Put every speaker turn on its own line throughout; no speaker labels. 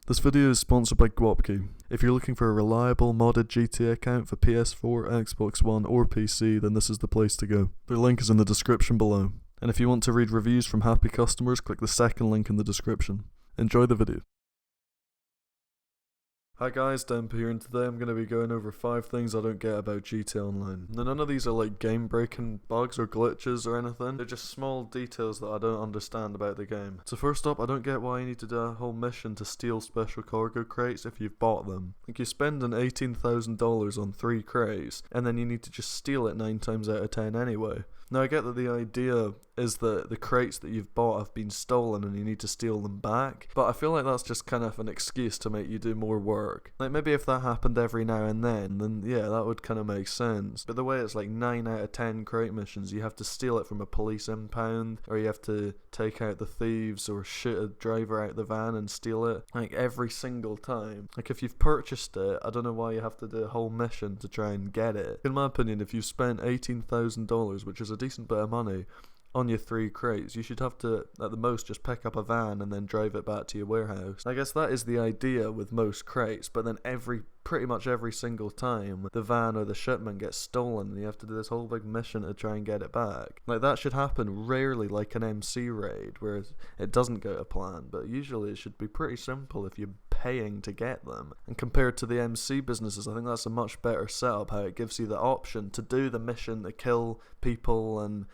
This video is sponsored by Guapci. If you're looking for a reliable modded GTA account for PS4, Xbox One or PC, then this is the place to go. Their link is in the description below. And if you want to read reviews from happy customers, click the second link in the description. Enjoy the video. Hi guys, Dempy here, and today I'm going to be going over 5 things I don't get about GTA Online. Now, none of these are like game-breaking bugs or glitches or anything. They're just small details that I don't understand about the game. So first up, I don't get why you need to do a whole mission to steal special cargo crates if you've bought them. Like, you're spending $18,000 on 3 crates, and then you need to just steal it 9 times out of 10 anyway. Now, I get that the idea is that the crates that you've bought have been stolen and you need to steal them back, but I feel like that's just kind of an excuse to make you do more work. Like, maybe if that happened every now and then yeah, that would kind of make sense. But the way it's like 9 out of 10 crate missions, you have to steal it from a police impound, or you have to take out the thieves or shoot a driver out the van and steal it, like every single time. Like, if you've purchased it, I don't know why you have to do a whole mission to try and get it. In my opinion, if you spent $18,000, which is a decent bit of money, on your 3 crates, you should have to, at the most, just pick up a van and then drive it back to your warehouse. I guess that is the idea with most crates, but then pretty much every single time the van or the shipment gets stolen and you have to do this whole big mission to try and get it back. Like, that should happen rarely like an MC raid where it doesn't go to plan, but usually it should be pretty simple if you're paying to get them. And compared to the MC businesses, I think that's a much better setup, how it gives you the option to do the mission to kill people and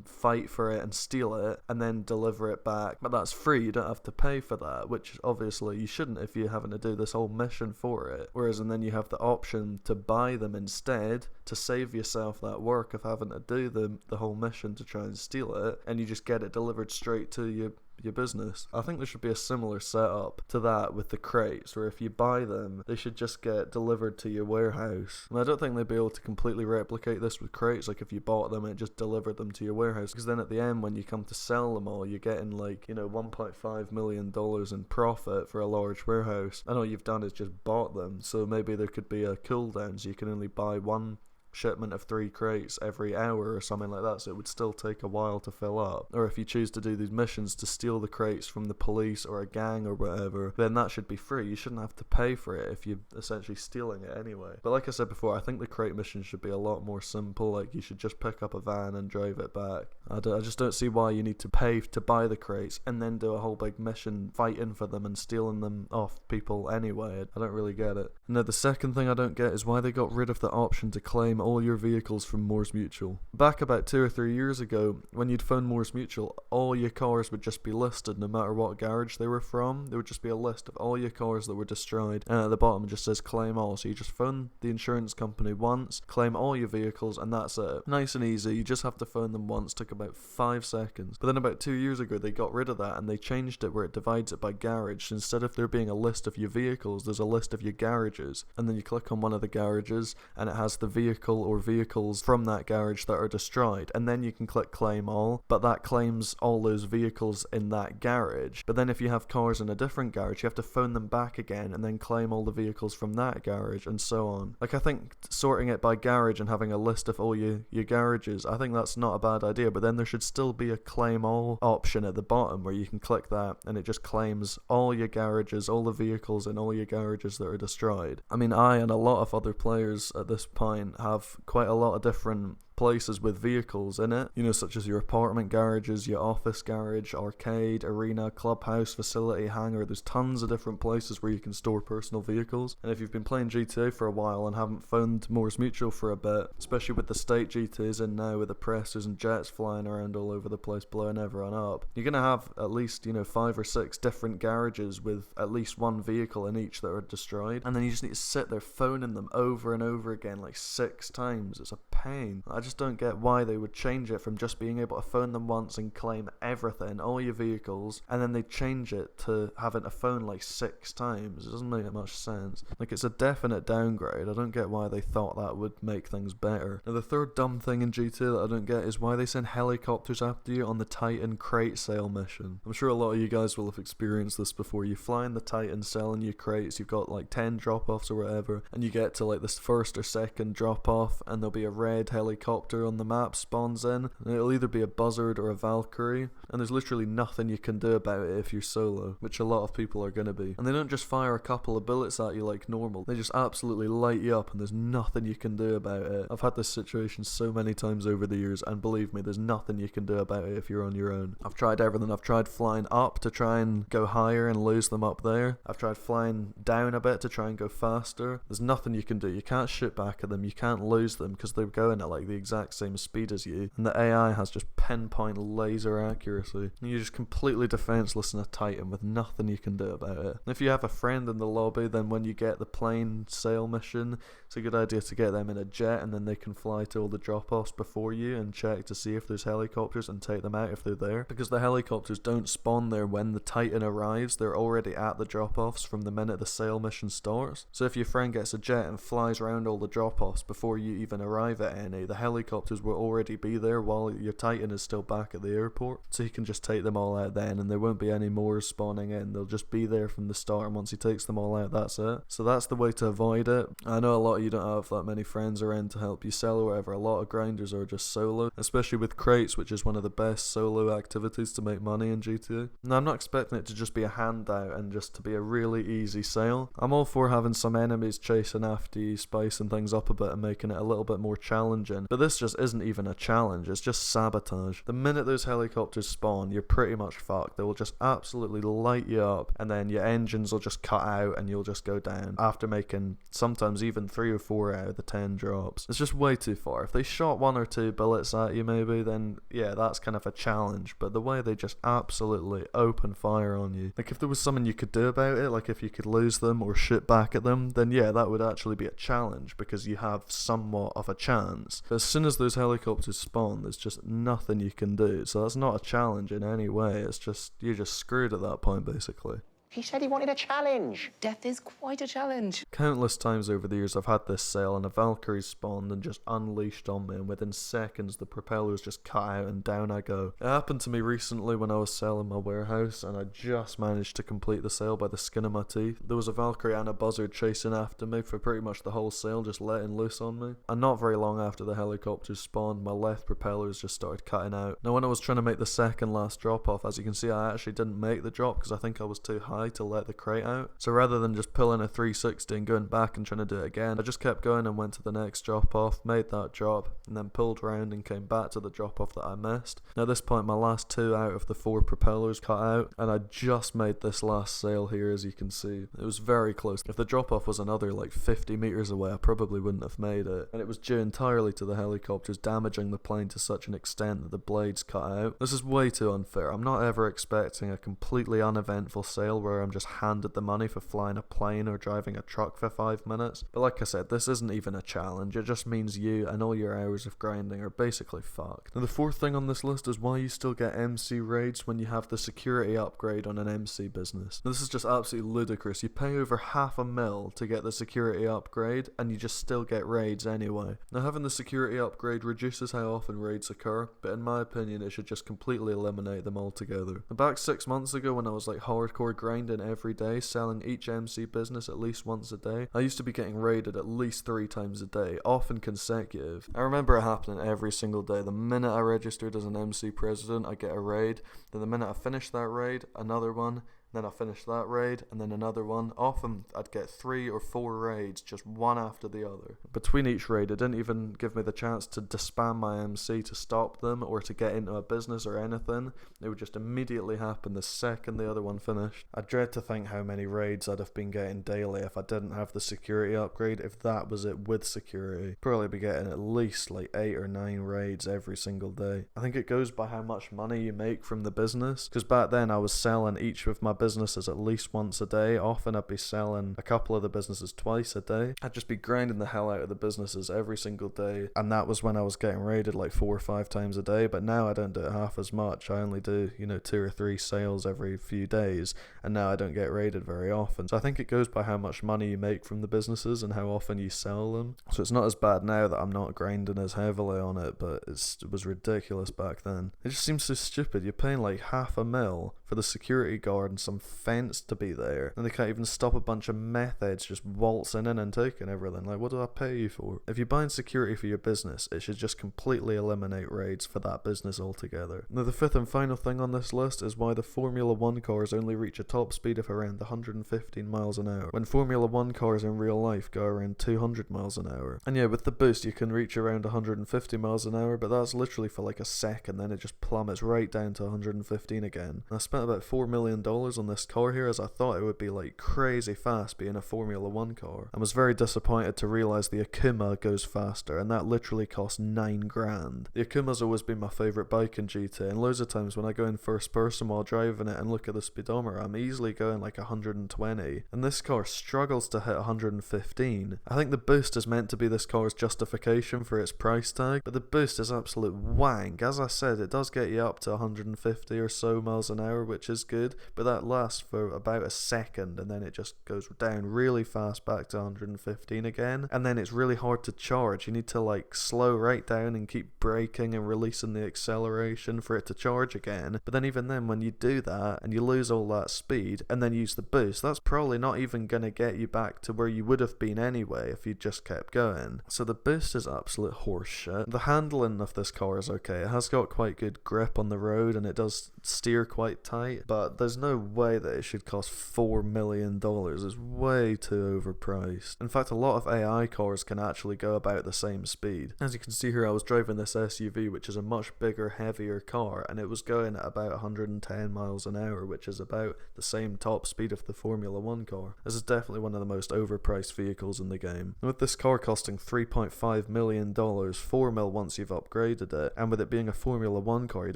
fight for it and steal it and then deliver it back, but that's free. You don't have to pay for that, which obviously you shouldn't if you're having to do this whole mission for it. Whereas, and then you have the option to buy them instead to save yourself that work of having to do the whole mission to try and steal it, and you just get it delivered straight to your business. I think there should be a similar setup to that with the crates, where if you buy them, they should just get delivered to your warehouse. And I don't think they'd be able to completely replicate this with crates, like if you bought them and it just delivered them to your warehouse, because then at the end when you come to sell them all, you're getting like, you know, $1.5 million in profit for a large warehouse, and all you've done is just bought them. So maybe there could be a cooldown, so you can only buy one shipment of 3 crates every hour or something like that, so it would still take a while to fill up. Or if you choose to do these missions to steal the crates from the police or a gang or whatever, then that should be free. You shouldn't have to pay for it if you're essentially stealing it anyway. But like I said before, I think the crate missions should be a lot more simple. Like, you should just pick up a van and drive it back. I just don't see why you need to pay to buy the crates and then do a whole big mission fighting for them and stealing them off people anyway. I don't really get it. Now, the second thing I don't get is why they got rid of the option to claim all your vehicles from Moore's Mutual. Back about 2 or 3 years ago, when you'd phone Moore's Mutual, all your cars would just be listed no matter what garage they were from. There would just be a list of all your cars that were destroyed, and at the bottom it just says claim all. So you just phone the insurance company once, claim all your vehicles, and that's it. Nice and easy. You just have to phone them once. Took about 5 seconds. But then about 2 years ago they got rid of that and they changed it where it divides it by garage. So instead of there being a list of your vehicles, there's a list of your garages, and then you click on one of the garages and it has the vehicle or vehicles from that garage that are destroyed, and then you can click claim all, but that claims all those vehicles in that garage. But then if you have cars in a different garage, you have to phone them back again and then claim all the vehicles from that garage, and so on. Like, I think sorting it by garage and having a list of all your garages, I think that's not a bad idea, but then there should still be a claim all option at the bottom where you can click that and it just claims all your garages, all the vehicles in all your garages that are destroyed. I mean, I and a lot of other players at this point have quite a lot of different places with vehicles in it, you know, such as your apartment garages, your office garage, arcade, arena, clubhouse, facility, hangar. There's tons of different places where you can store personal vehicles. And if you've been playing GTA for a while and haven't phoned Moore's Mutual for a bit, especially with the state GTA's in now with oppressors and jets flying around all over the place blowing everyone up, you're gonna have at least, you know, 5 or 6 different garages with at least one vehicle in each that are destroyed, and then you just need to sit there phoning them over and over again like 6 times. It's a pain. I just don't get why they would change it from just being able to phone them once and claim everything, all your vehicles, and then they change it to having to phone like 6 times. It doesn't make much sense. Like, it's a definite downgrade. I don't get why they thought that would make things better. Now, the third dumb thing in GTA that I don't get is why they send helicopters after you on the Titan crate sale mission. I'm sure a lot of you guys will have experienced this before. You fly in the Titan selling your crates, you've got like 10 drop-offs or whatever, and you get to like this first or second drop-off and there'll be a red helicopter helicopter on the map spawns in, and it'll either be a buzzard or a Valkyrie, and there's literally nothing you can do about it if you're solo, which a lot of people are gonna be. And they don't just fire a couple of bullets at you like normal, they just absolutely light you up and there's nothing you can do about it. I've had this situation so many times over the years, and believe me, there's nothing you can do about it if you're on your own. I've tried everything. I've tried flying up to try and go higher and lose them up there. I've tried flying down a bit to try and go faster. There's nothing you can do. You can't shoot back at them, you can't lose them because they're going at like the exact same speed as you, and the AI has just pinpoint laser accuracy, and you're just completely defenseless in a Titan with nothing you can do about it. And if you have a friend in the lobby, then when you get the plane sail mission, it's a good idea to get them in a jet, and then they can fly to all the drop-offs before you and check to see if there's helicopters and take them out if they're there, because the helicopters don't spawn there when the Titan arrives. They're already at the drop-offs from the minute the sail mission starts. So if your friend gets a jet and flies around all the drop-offs before you even arrive at any, the helicopters will already be there while your Titan is still back at the airport, so he can just take them all out then, and there won't be any more spawning in. They'll just be there from the start, and once he takes them all out, that's it. So that's the way to avoid it. I know a lot of you don't have that many friends around to help you sell or whatever. A lot of grinders are just solo, especially with crates, which is one of the best solo activities to make money in GTA. Now, I'm not expecting it to just be a handout and just to be a really easy sale. I'm all for having some enemies chasing after you, spicing things up a bit and making it a little bit more challenging, but this just isn't even a challenge, it's just sabotage. The minute those helicopters spawn, you're pretty much fucked. They will just absolutely light you up, and then your engines will just cut out and you'll just go down after making sometimes even 3 or 4 out of the 10 drops. It's just way too far. If they shot 1 or 2 bullets at you maybe, then yeah, that's kind of a challenge, but the way they just absolutely open fire on you, like if there was something you could do about it, like if you could lose them or shoot back at them, then yeah, that would actually be a challenge because you have somewhat of a chance. But as soon as those helicopters spawn, there's just nothing you can do, so that's not a challenge in any way. It's just, you're just screwed at that point basically.
He said he wanted a challenge.
Death is quite a challenge.
Countless times over the years I've had this sale and a Valkyrie spawned and just unleashed on me, and within seconds the propellers just cut out and down I go. It happened to me recently when I was selling my warehouse, and I just managed to complete the sale by the skin of my teeth. There was a Valkyrie and a buzzard chasing after me for pretty much the whole sale, just letting loose on me. And not very long after the helicopters spawned, my left propellers just started cutting out. Now when I was trying to make the second last drop off, as you can see, I actually didn't make the drop because I think I was too high to let the crate out. So rather than just pulling a 360 and going back and trying to do it again, I just kept going and went to the next drop off, made that drop, and then pulled round and came back to the drop off that I missed. Now at this point my last 2 out of the 4 propellers cut out, and I just made this last sale here, as you can see. It was very close. If the drop off was another like 50 meters away, I probably wouldn't have made it, and it was due entirely to the helicopters damaging the plane to such an extent that the blades cut out. This is way too unfair. I'm not ever expecting a completely uneventful sale where I'm just handed the money for flying a plane or driving a truck for 5 minutes, but like I said, this isn't even a challenge. It just means you and all your hours of grinding are basically fucked. Now the 4th thing on this list is why you still get MC raids when you have the security upgrade on an MC business. Now this is just absolutely ludicrous. You pay over $500,000 to get the security upgrade and you just still get raids anyway. Now having the security upgrade reduces how often raids occur, but in my opinion it should just completely eliminate them altogether. Back 6 months ago when I was like hardcore grinding every day, selling each MC business at least once a day, I used to be getting raided at least 3 times a day, often consecutive. I remember it happening every single day. The minute I registered as an MC president, I get a raid, then the minute I finished that raid, another one, then I finished that raid, and then another one. Often I'd get 3 or 4 raids, just one after the other. Between each raid, it didn't even give me the chance to spam my MC to stop them or to get into a business or anything. It would just immediately happen the second the other one finished. I dread to think how many raids I'd have been getting daily if I didn't have the security upgrade. If that was it with security, probably be getting at least like 8 or 9 raids every single day. I think it goes by how much money you make from the business, because back then I was selling each of my businesses at least once a day. Often I'd be selling a couple of the businesses twice a day. I'd just be grinding the hell out of the businesses every single day, and that was when I was getting raided like 4 or 5 times a day. But now I don't do it half as much. I only do 2 or 3 sales every few days, and now I don't get raided very often. So I think it goes by how much money you make from the businesses and how often you sell them. So it's not as bad now that I'm not grinding as heavily on it, but it was ridiculous back then. It just seems so stupid. You're paying like $500,000 for the security guard and some fence to be there, and they can't even stop a bunch of meth heads just waltzing in and taking everything. Like, what do I pay you for? If you're buying security for your business, it should just completely eliminate raids for that business altogether. Now, the fifth and final thing on this list is why the Formula 1 cars only reach a top speed of around 115 miles an hour, when Formula 1 cars in real life go around 200 miles an hour. And yeah, with the boost you can reach around 150 miles an hour, but that's literally for like a second, then it just plummets right down to 115 again. And I spent about $4 million on this car here, as I thought it would be like crazy fast being a Formula 1 car. I was very disappointed to realise the Akuma goes faster, and that literally cost 9 grand. The Akuma's always been my favourite bike in GTA, and loads of times when I go in first person while driving it and look at the speedometer, I'm easily going like 120, and this car struggles to hit 115. I think the boost is meant to be this car's justification for its price tag, but the boost is absolute wank. As I said, it does get you up to 150 or so miles an hour, which is good, but that lasts for about a second, and then it just goes down really fast back to 115 again, and then it's really hard to charge. You need to like slow right down and keep braking and releasing the acceleration for it to charge again. But then even then, when you do that and you lose all that speed and then use the boost, that's probably not even going to get you back to where you would have been anyway if you just kept going. So the boost is absolute horseshit. The handling of this car is okay. It has got quite good grip on the road and it does steer quite tight, but there's no way that it should cost $4 million. It's way too overpriced. In fact, a lot of AI cars can actually go about the same speed. As you can see here, I was driving this SUV, which is a much bigger, heavier car, and it was going at about 110 miles an hour, which is about the same top speed of the Formula 1 car. This is definitely one of the most overpriced vehicles in the game. And with this car costing $3.5 million, $4 mil once you've upgraded it, and with it being a Formula 1 car, you'd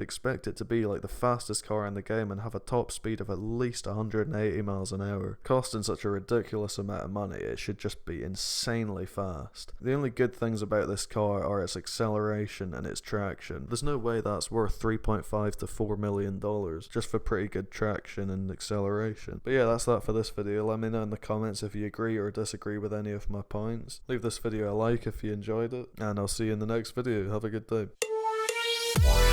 expect it to be like the fastest car in the game and have a top speed of at least 180 miles an hour. Costing such a ridiculous amount of money, it should just be insanely fast. The only good things about this car are its acceleration and its traction. There's no way that's worth $3.5 to $4 million just for pretty good traction and acceleration. But yeah, that's that for this video. Let me know in the comments if you agree or disagree with any of my points. Leave this video a like if you enjoyed it, and I'll see you in the next video. Have a good day.